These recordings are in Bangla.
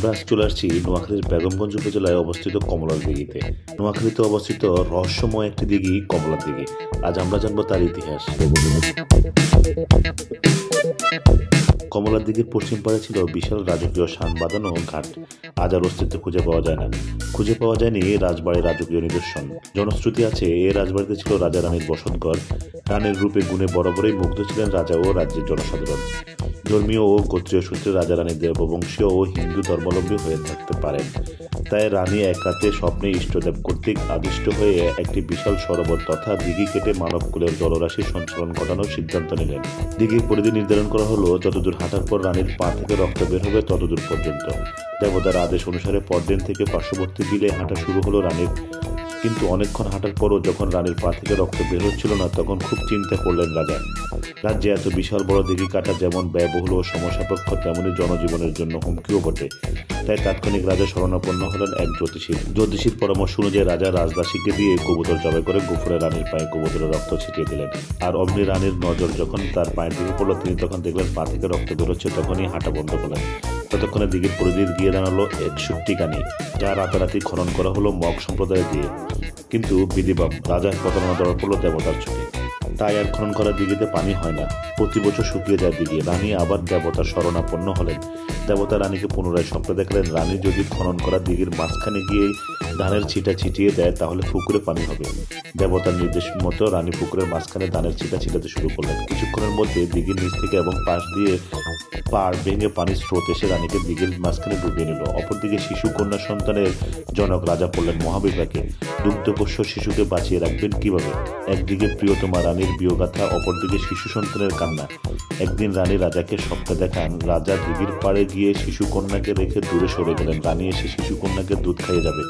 আমরা আজ চলে আসছি নোয়াখালীর বেগমগঞ্জ উপজেলায় অবস্থিত কমলার দিঘিতে। নোয়াখালীতে অবস্থিত রহস্যময় একটি দিঘি কমলার দিঘি। আজ আমরা জানবো তার ইতিহাস। কমলার দিঘির পশ্চিম পাড়ে ছিল বিশাল রাজকীয় শান বাঁধানো ঘাট। আজ আর অস্তিত্ব খুঁজে পাওয়া যায় না। খুঁজে পাওয়া যায়নি রাজবাড়ির রাজকীয় নিদর্শন। জনশ্রুতি আছে এই রাজবাড়িতে ছিল রাজা রানীর বসতঘর। রানীর রূপে গুণে বরাবরই মুগ্ধ ছিলেন রাজা ও রাজ্যের জনসাধারণ। ধর্মীয় ও গোত্রীয় সূত্রে রাজা রানী দেববংশীয় ও হিন্দু ধর্মাবলম্বী হয়ে থাকতে পারেন। তাই রানী এক রাতে স্বপ্নে ইষ্টদেব কর্তৃক আদিষ্ট হয়ে একটি বিশাল সরোবর তথা দিঘি কেটে মানবকুলের জলরাশি সঞ্চালন ঘটানোর সিদ্ধান্ত নিলেন। দিঘির পরিধি নির্ধারণ করা হলো যতদূর হাঁটার পর রানীর পা থেকে রক্ত বের হবে ততদূর পর্যন্ত। দেবতার আদেশ অনুসারে পরদিন থেকে পার্শ্ববর্তী বিলে হাঁটা শুরু হলো রানীর। কিন্তু অনেকক্ষণ হাঁটার পরও যখন রানীর পা থেকে রক্ত বের হচ্ছিল না তখন খুব চিন্তা করলেন রাজা। রাজ্যে এত বিশাল বড় দিঘি কাটা যেমন ব্যয়বহুল ও সমসাপেক্ষ তেমনই জনজীবনের জন্য হুমকিও বটে। তাই তাৎক্ষণিক রাজা শরণাপন্ন হলেন এক জ্যোতিষীর পরামর্শ অনুযায়ী রাজা রাজদাসীকে দিয়ে কবুতর জবাই করে গোফরে রানীর পায়ে কবুতরের রক্ত ছিটিয়ে দিলেন। আর অমনি রানীর নজর যখন তার পায়ের দিকে পড়লো তিনি তখন দেখলেন পা থেকে রক্ত বেরোচ্ছে, তখনই হাঁটা বন্ধ করলেন। ততক্ষণে দিঘির পরিধি গিয়ে দাঁড়ালো 61 কানি, যা রাতারাতি খনন করা হলো মগ সম্প্রদায় দিয়ে। কিন্তু বিধিবাম রাজার প্রতারণা ধরা পড়লো দেবতার চোখে। তাই আর খনন করা দিঘিতে পানি হয় না। প্রতি বছর শুকিয়ে যায় দিঘি। রানী আবার দেবতার শরণাপন্ন হলেন। দেবতা রানীকে পুনরায় স্বপ্ন দেখালেন রানী যদি খনন করা দিঘির মাঝখানে গিয়ে ধানের ছিটা ছিটিয়ে দেয় তাহলে পুকুরে পানি হবে। দেবতার নির্দেশ মতো রানী পুকুরের মাঝখানে ধানের ছিটা ছিটাতে শুরু করলেন। কিছুক্ষণের মধ্যে দিঘির নিচ থেকে এবং পাশ দিয়ে পাড় ভেঙে পানির স্রোত এসে রানীকে দিঘির মাঝখানে ডুবিয়ে নিল। অপরদিকে শিশু কন্যা সন্তানের জনক রাজা পড়লেন মহাবিপাকে। দুগ্ধপোষ্য শিশুকে বাঁচিয়ে রাখবেন কিভাবে? একদিকে প্রিয়তমা রানীর বিয়োগাথা, অপরদিকে শিশু সন্তানের কান্না। একদিন রানী রাজাকে স্বপ্নে দেখান রাজা দিঘির পাড়ে গিয়ে শিশু কন্যাকে রেখে দূরে সরে গেলেন। রানী এসে শিশু কন্যাকে দুধ খাইয়ে যাবে।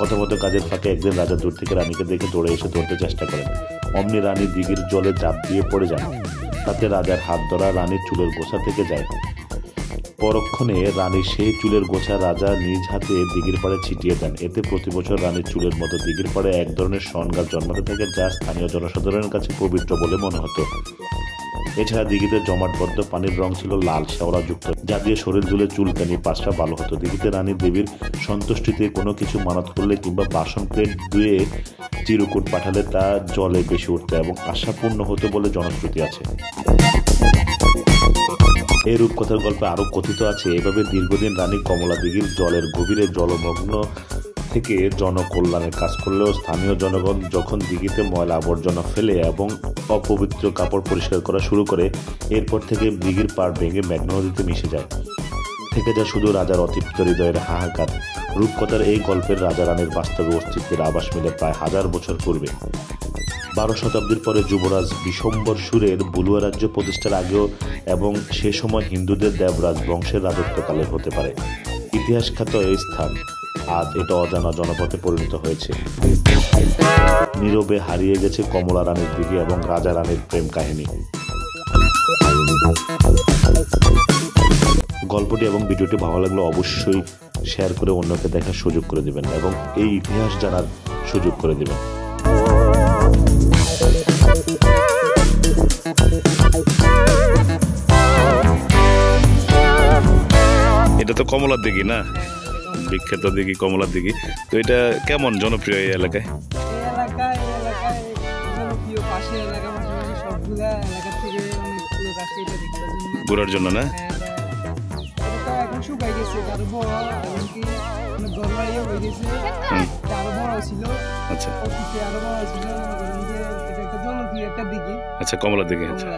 কথা মতো কাজের ফাঁকে একদিন রাজা দূর থেকে রানীকে দেখে দৌড়ে এসে ধরতে চেষ্টা করেন। অমনি রানী দিঘির জলে ঝাঁপ দিয়ে পড়ে যান। তাতে রাজার হাত ধরা রানীর চুলের গোছা থেকে যায়। পরক্ষণে রানীর সেই চুলের গোছা রাজা নিজ হাতে দিঘির পাড়ে ছিটিয়ে দেন। এতে প্রতি বছর রানীর চুলের মতো দিঘির পাড়ে এক ধরনের শন গাছ জন্মাতে থাকে, যা স্থানীয় জনসাধারণের কাছে পবিত্র বলে মনে হতো। এছাড়া দিঘিতে জমাটবদ্ধ পানির রং ছিল লাল শ্যাওলা যুক্ত, যা দিয়ে শরীর ধুলে চুলকানি পাশটা ভালো হতো। দিঘিতে রানী দেবীর সন্তুষ্টিতে কোনো কিছু মানত করলে কিংবা বাসন প্লেট ধুয়ে চিরকুট পাঠালে তা জলে বেশি উঠত এবং আশাপূর্ণ হতো বলে জনশ্রুতি আছে। এই রূপকথার গল্পে আরো কথিত আছে এভাবে দীর্ঘদিন রানী কমলা দিঘির জলের গভীরে জলমগ্ন থেকে জনকল্যাণের কাজ করলেও স্থানীয় জনগণ যখন দিঘিতে ময়লা আবর্জনা ফেলে এবং অপবিত্র কাপড় পরিষ্কার করা শুরু করে, এরপর থেকে দিঘির পাড় ভেঙে মেঘনা নদীতে মিশে যায়। থেকে যায় শুধু রাজার অতৃপ্ত হৃদয়ের হাহাকার। রূপকথার এই গল্পের রাজা রানীর বাস্তবে অস্তিত্বের আভাস মিলে প্রায় 1000 বছর পূর্বে। 12 শতাব্দীর পরে যুবরাজ বিশম্বর সুরের বুলুয়া রাজ্য প্রতিষ্ঠার আগেও এবং সে সময় হিন্দুদের দেবরাজ বংশের রাজত্বকালে হতে পারে। ইতিহাস খ্যাত এই স্থান আজ এটা অজানা জনপথে পরিণত হয়েছে। নীরবে হারিয়ে গেছে কমলা রানীর দিঘি এবং রাজা রানীর প্রেম কাহিনী। গল্পটি এবং ভিডিওটি ভালো লাগলে অবশ্যই শেয়ার করে অন্যকে দেখার সুযোগ করে দিবেন এবং এই ইতিহাস জানার সুযোগ করে দিবেন। এটা তো কমলার দিঘি না, বিখ্যাত দিঘি কমলার দিঘি। তো এটা কেমন জনপ্রিয় এই এলাকায়? ঘোরার জন্য না? আচ্ছা, কমলার দিঘি। আচ্ছা।